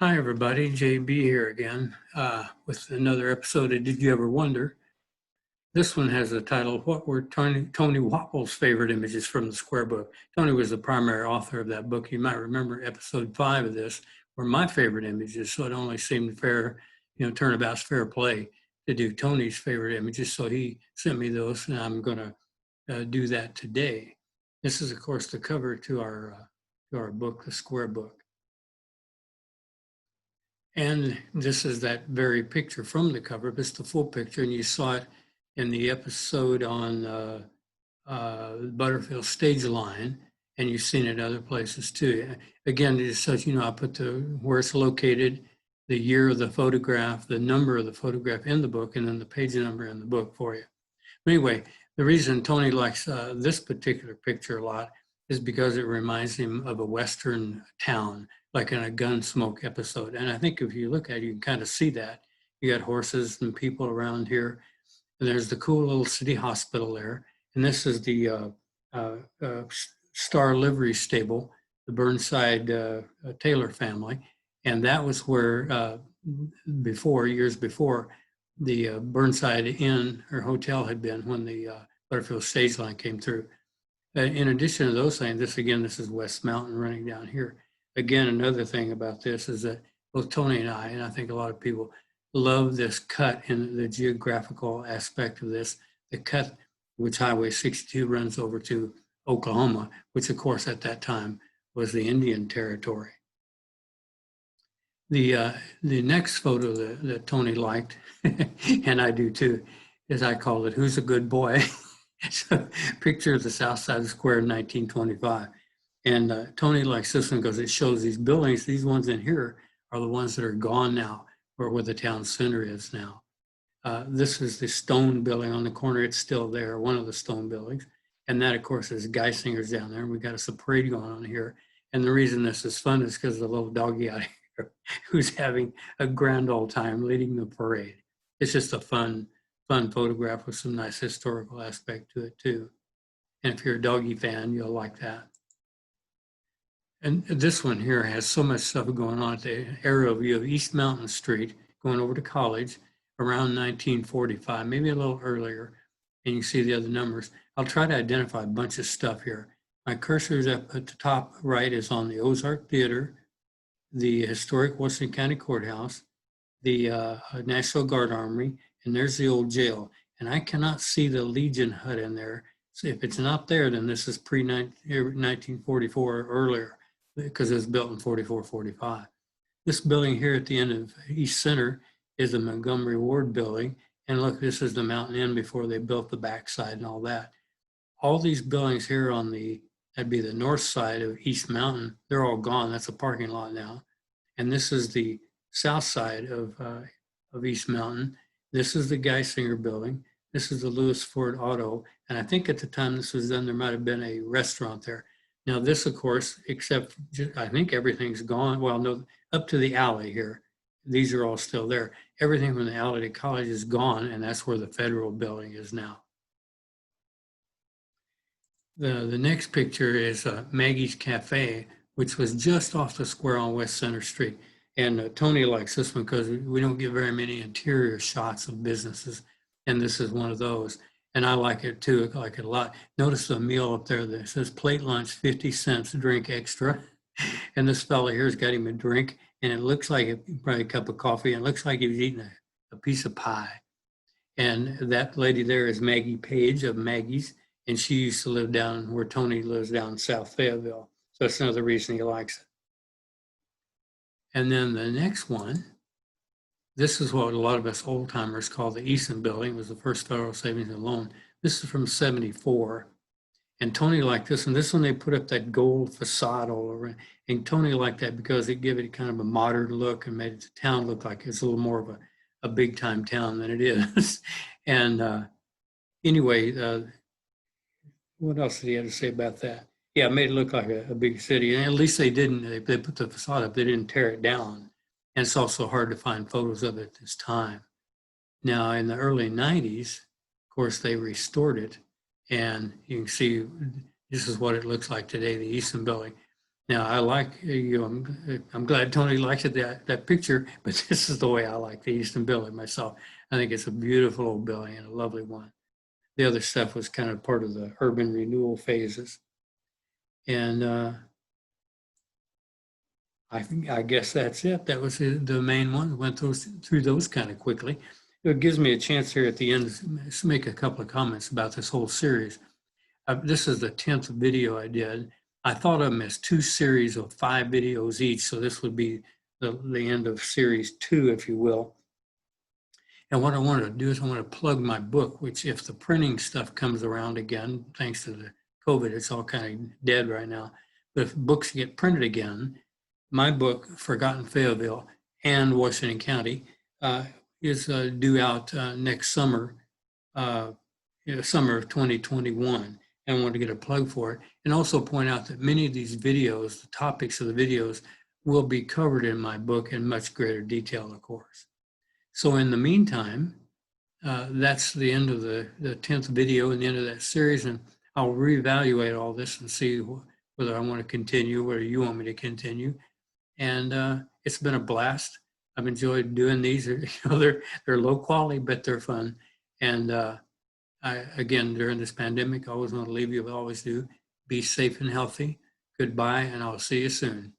Hi, everybody. JB here again with another episode of Did You Ever Wonder? This one has the title, What Were Tony Wappel's Favorite Images from the Square Book? Tony was the primary author of that book. You might remember episode 5 of this were my favorite images, so it only seemed fair, turnabout's fair play to do Tony's favorite images. So he sent me those, and I'm going to do that today. This is, of course, the cover to our book, the Square Book. And this is that very picture from the cover, but it's the full picture, and you saw it in the episode on Butterfield Stage Line, and you've seen it other places too. Again, just so you know, I put where it's located, the year of the photograph, the number of the photograph in the book, and then the page number in the book for you. But anyway, the reason Tony likes this particular picture a lot is because it reminds him of a Western town, like in a Gunsmoke episode. And I think if you look at it, you can kind of see that. You got horses and people around here. And there's the cool little city hospital there. And this is the Star Livery Stable, the Burnside Taylor family. And that was where years before, the Burnside Inn or hotel had been when the Butterfield Stage Line came through. In addition to those things, this is West Mountain running down here. Again, another thing about this is that both Tony and I think a lot of people, love this cut in the geographical aspect of this, the cut which Highway 62 runs over to Oklahoma, which of course at that time was the Indian Territory. The next photo that Tony liked, and I do too, is I called it, Who's a Good Boy? It's a picture of the South Side of the Square in 1925. And Tony likes this one because it shows these buildings. These ones in here are the ones that are gone now, or where the town center is now. This is the stone building on the corner. It's still there, one of the stone buildings. And that, of course, is Geisinger's down there. We got a parade going on here. And the reason this is fun is because of the little doggy out here who's having a grand old time leading the parade. It's just a fun photograph with some nice historical aspect to it too. And if you're a doggy fan, you'll like that. And this one here has so much stuff going on at the aerial view of East Mountain Street, going over to College around 1945, maybe a little earlier. And you can see the other numbers. I'll try to identify a bunch of stuff here. My cursor is up at the top right is on the Ozark Theater, the historic Washington County Courthouse, the National Guard Armory, and there's the old jail. And I cannot see the Legion hut in there. So if it's not there, then this is pre-1944 or earlier, because it was built in 44, 45. This building here at the end of East Center is the Montgomery Ward building. And look, this is the Mountain Inn before they built the backside and all that. All these buildings here on that'd be the north side of East Mountain, they're all gone. That's a parking lot now. And this is the south side of East Mountain. This is the Geisinger building. This is the Lewis Ford Auto. And I think at the time this was done, there might have been a restaurant there. Now this, of course, except I think everything's gone. Well, no, up to the alley here. These are all still there. Everything from the alley to College is gone, and that's where the federal building is now. The next picture is Maggie's Cafe, which was just off the square on West Center Street. And Tony likes this one because we don't get very many interior shots of businesses, and this is one of those. And I like it too, I like it a lot. Notice the meal up there that says plate lunch, 50 cents, drink extra. And this fella here's got him a drink, and it looks like probably a cup of coffee, and it looks like he was eating a piece of pie. And that lady there is Maggie Page of Maggie's, and she used to live down where Tony lives down in South Fayetteville. So that's another reason he likes it. And then the next one, this is what a lot of us old timers call the Easton Building. It was the first federal savings and loan. This is from 74. And Tony liked this one. This one, they put up that gold facade all over. And Tony liked that because it gave it kind of a modern look and made the town look like it's a little more of a big time town than it is. And anyway, what else did he have to say about that? Yeah, it made it look like a big city. And at least they didn't, they put the facade up, they didn't tear it down. And it's also hard to find photos of it at this time. Now, in the early 90s, of course, they restored it. And you can see this is what it looks like today, the Easton Building. Now, I like, I'm glad Tony likes it, that picture, but this is the way I like the Easton Billy myself. I think it's a beautiful old Billy and a lovely one. The other stuff was kind of part of the urban renewal phases. And I guess that's it. That was the main one. Went through those kind of quickly. It gives me a chance here at the end to make a couple of comments about this whole series. This is the 10th video I did. I thought of them as 2 series of 5 videos each. So this would be the end of series 2, if you will. And what I want to do is I want to plug my book, which if the printing stuff comes around again, thanks to the COVID, it's all kind of dead right now. But if books get printed again, my book, Forgotten Fayetteville and Washington County, is due out next summer, summer of 2021. And I want to get a plug for it. And also point out that many of these videos, the topics of the videos, will be covered in my book in much greater detail, of course. So in the meantime, that's the end of the 10th video and the end of that series. And I'll reevaluate all this and see whether I want to continue, whether you want me to continue. And it's been a blast. I've enjoyed doing these. They're low quality, but they're fun. And again, during this pandemic, I always want to leave you, I always do. Be safe and healthy. Goodbye, and I'll see you soon.